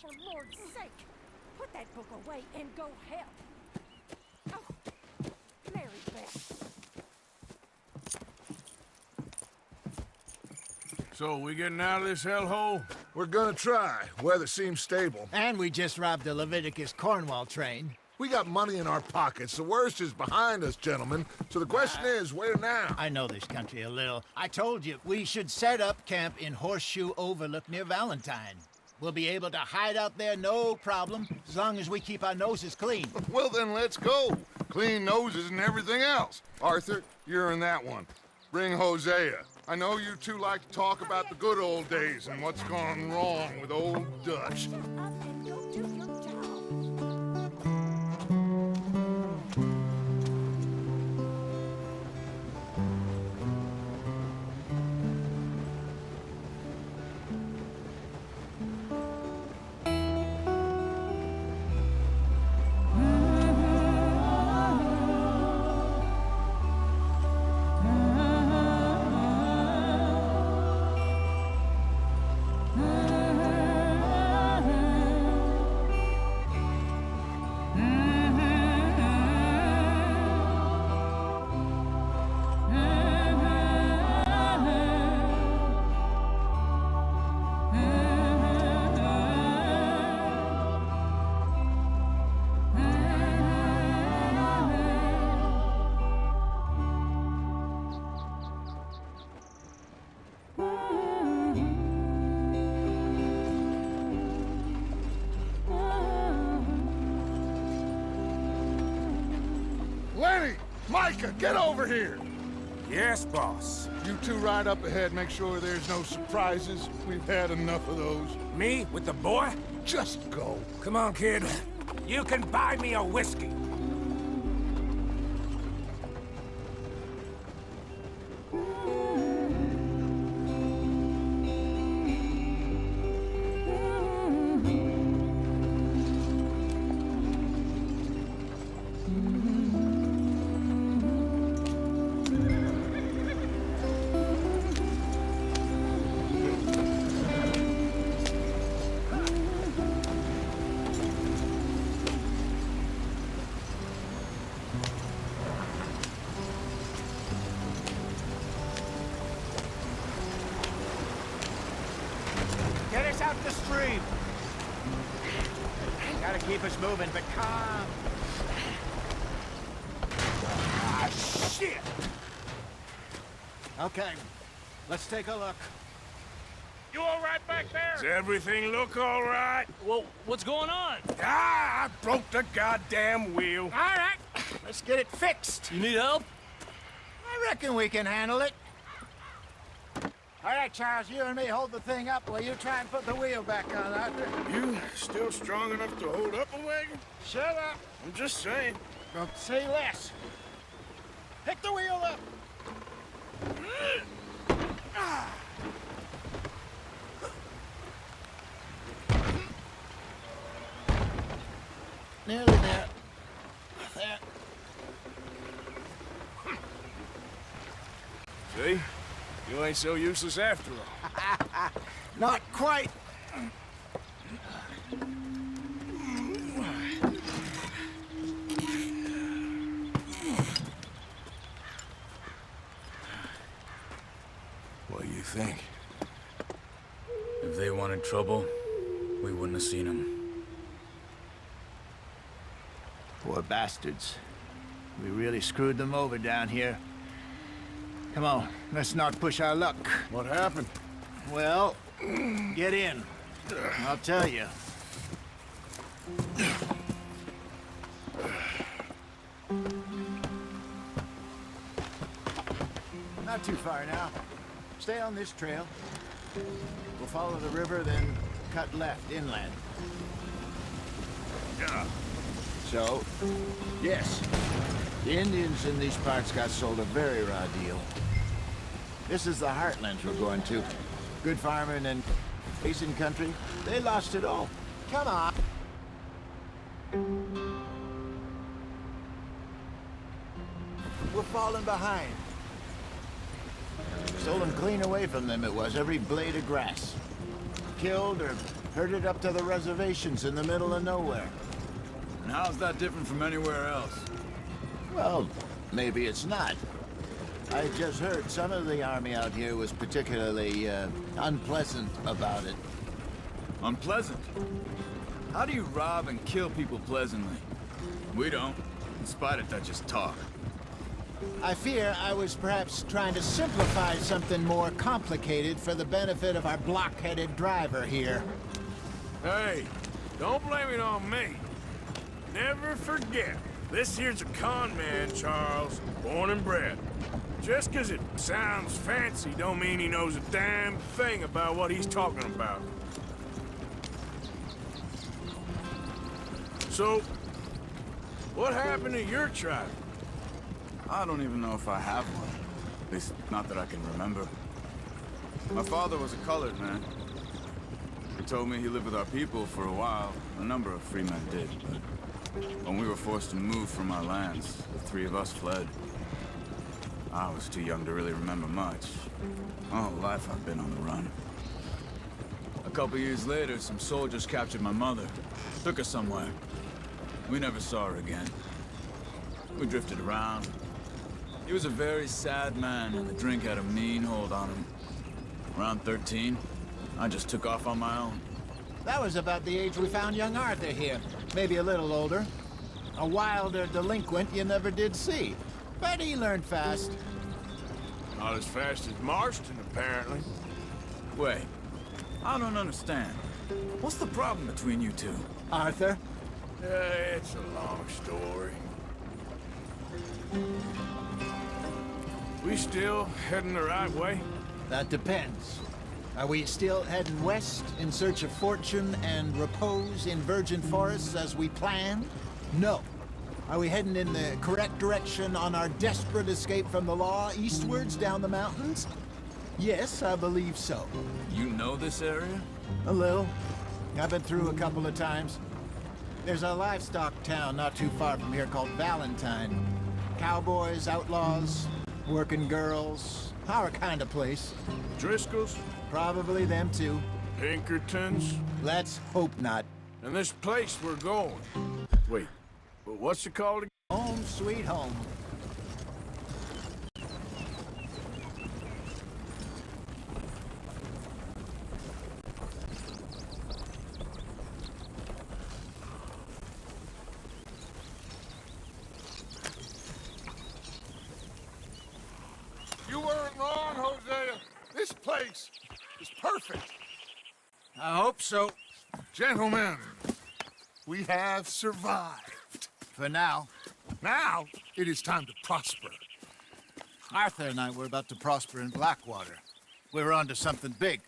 For Lord's sake, put that book away and go help. Oh, Mary Beth. So, we getting out of this hellhole? We're gonna try. Weather seems stable. And we just robbed the Leviticus Cornwall train. We got money in our pockets. The worst is behind us, gentlemen. So the question is, where now? I know this country a little. I told you, we should set up camp in Horseshoe Overlook near Valentine. We'll be able to hide out there, no problem, as long as we keep our noses clean. Well, then let's go. Clean noses and everything else. Arthur, you're in that one. Bring Hosea. I know you two like to talk about the good old days and what's gone wrong with old Dutch. Shut up and go do your job. Lenny! Micah, get over here! Yes, boss. You two ride up ahead, make sure there's no surprises. We've had enough of those. Me with the boy? Just go. Come on, kid. You can buy me a whiskey. Get us out the stream. Gotta keep us moving, but calm. Ah, shit! Okay, let's take a look. You all right back there? Does everything look all right? Well, what's going on? Ah, I broke the goddamn wheel. All right, let's get it fixed. You need help? I reckon we can handle it. All right, Charles, you and me hold the thing up while you try and put the wheel back on, Arthur. You still strong enough to hold up a wagon? Shut up. I'm just saying. Don't say less. Pick the wheel up. Nearly there. There. See? You ain't so useless after all. Not quite. What do you think? If they wanted trouble, we wouldn't have seen them. Poor bastards. We really screwed them over down here. Come on, let's not push our luck. What happened? Well, get in. I'll tell you. Not too far now. Stay on this trail. We'll follow the river, then cut left inland. Yeah. So, yes, the Indians in these parts got sold a very raw deal. This is the heartlands we're going to. Good farming and basin country. They lost it all. Come on. We're falling behind. Stolen clean away from them it was, every blade of grass. Killed or Herded up to the reservations in the middle of nowhere. And how's that different from anywhere else? Well, maybe it's not. I just heard some of the army out here was particularly unpleasant about it. Unpleasant? How do you rob and kill people pleasantly? We don't, in spite of Dutch's talk. I fear I was perhaps trying to simplify something more complicated for the benefit of our block-headed driver here. Hey, don't blame it on me. Never forget, this here's a con man, Charles, born and bred. Just 'cause it sounds fancy don't mean he knows a damn thing about what he's talking about. So, what happened to your tribe? I don't even know if I have one. At least, not that I can remember. My father was a colored man. He told me he lived with our people for a while. A number of free men did, but when we were forced to move from our lands, the three of us fled. I was too young to really remember much. My whole life I've been on the run. A couple years later, some soldiers captured my mother. Took her somewhere. We never saw her again. We drifted around. He was a very sad man, and the drink had a mean hold on him. Around 13, I just took off on my own. That was about the age we found young Arthur here. Maybe a little older. A wilder delinquent you never did see. But he learned fast. Not as fast as Marston, apparently. Wait, I don't understand. What's the problem between you two? Arthur? It's a long story. We still heading the right way? That depends. Are we still heading west in search of fortune and repose in virgin forests as we planned? No. Are we heading in the correct direction on our desperate escape from the law eastwards down the mountains? Yes, I believe so. You know this area? A little. I've been through a couple of times. There's a livestock town not too far from here called Valentine. Cowboys, outlaws, working girls, our kind of place. Driscoll's? Probably them too. Pinkertons? Let's hope not. And this place we're going. Wait, but what's it called again? Home sweet home. You weren't wrong, Hosea. This place is perfect. I hope so. Gentlemen, we have survived. For now. Now, it is time to prosper. Arthur and I were about to prosper in Blackwater. We were on to something big.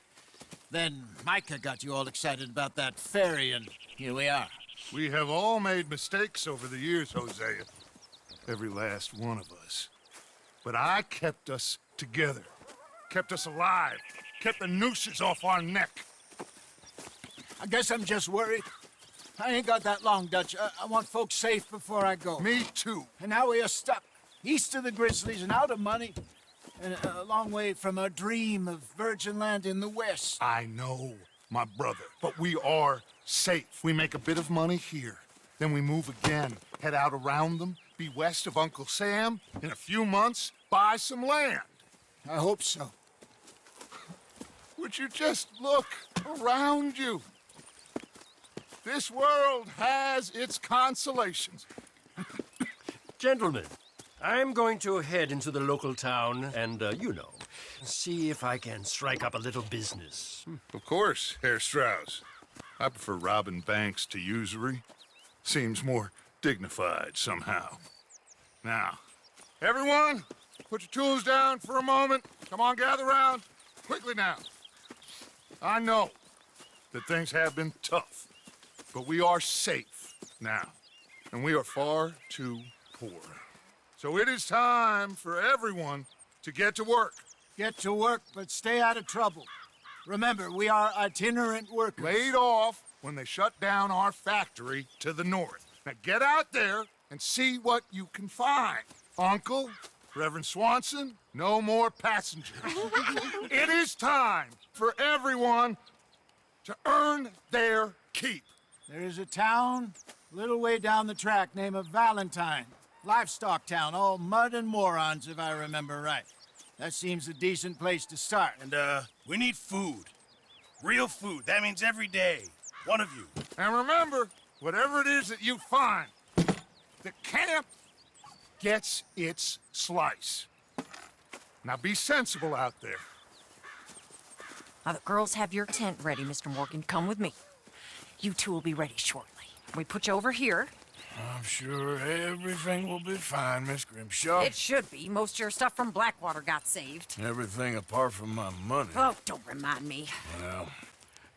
Then Micah got you all excited about that ferry, and here we are. We have all made mistakes over the years, Hosea. Every last one of us. But I kept us together. Kept us alive. Kept the nooses off our neck. I guess I'm just worried. I ain't got that long, Dutch. I want folks safe before I go. Me too. And now we are stuck, east of the Grizzlies and out of money, and a long way from our dream of virgin land in the west. I know, my brother, but we are safe. We make a bit of money here, then we move again, head out around them, be west of Uncle Sam, in a few months, buy some land. I hope so. Would you just look around you? This world has its consolations. Gentlemen, I'm going to head into the local town and, see if I can strike up a little business. Of course, Herr Strauss. I prefer robbing banks to usury. Seems more dignified somehow. Now, everyone, put your tools down for a moment. Come on, gather round. Quickly now. I know that things have been tough, but we are safe now, and we are far too poor. So it is time for everyone to get to work. Get to work, but stay out of trouble. Remember, we are itinerant workers. Laid off when they shut down our factory to the north. Now get out there and see what you can find. Uncle, Reverend Swanson, no more passengers. It is time for everyone to earn their keep. There is a town a little way down the track named Valentine. Livestock town, all mud and morons, if I remember right. That seems a decent place to start. And, we need food. Real food. That means every day. One of you. And remember, whatever it is that you find, the camp gets its slice. Now be sensible out there. Now, the girls have your tent ready, Mr. Morgan. Come with me. You two will be ready shortly. We put you over here. I'm sure everything will be fine, Miss Grimshaw. It should be. Most of your stuff from Blackwater got saved. Everything apart from my money. Oh, don't remind me. Well,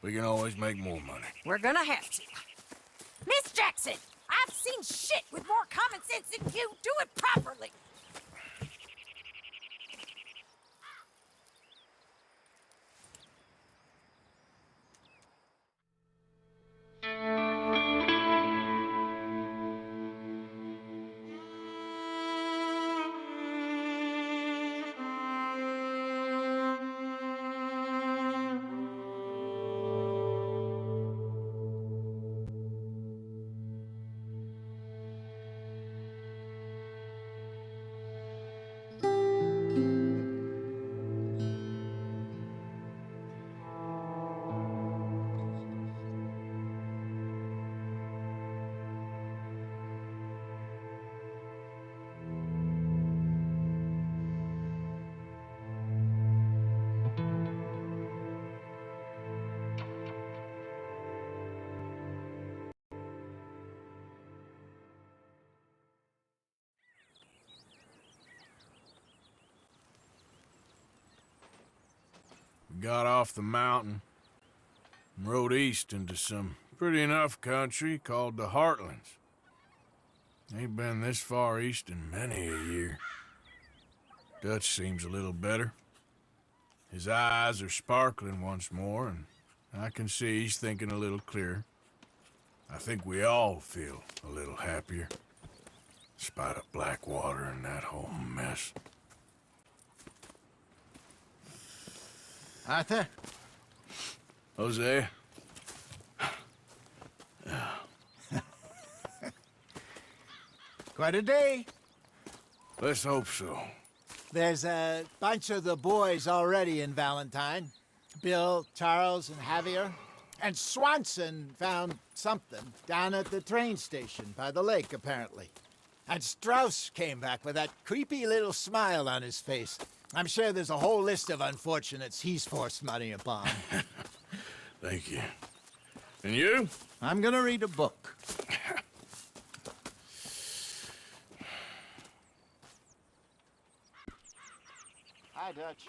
we can always make more money. We're gonna have to. Miss Jackson, I've seen shit with more common sense than you. Do it properly. We got off the mountain and rode east into some pretty enough country called the Heartlands. Ain't been this far east in many a year. Dutch seems a little better. His eyes are sparkling once more, and I can see he's thinking a little clearer. I think we all feel a little happier, in spite of Blackwater and that whole mess. Arthur? Jose? Quite a day. Let's hope so. There's a bunch of the boys already in Valentine. Bill, Charles, and Javier. And Swanson found something down at the train station by the lake, apparently. And Strauss came back with that creepy little smile on his face. I'm sure there's a whole list of unfortunates he's forced money upon. Thank you. And you? I'm gonna read a book. Hi, Dutch.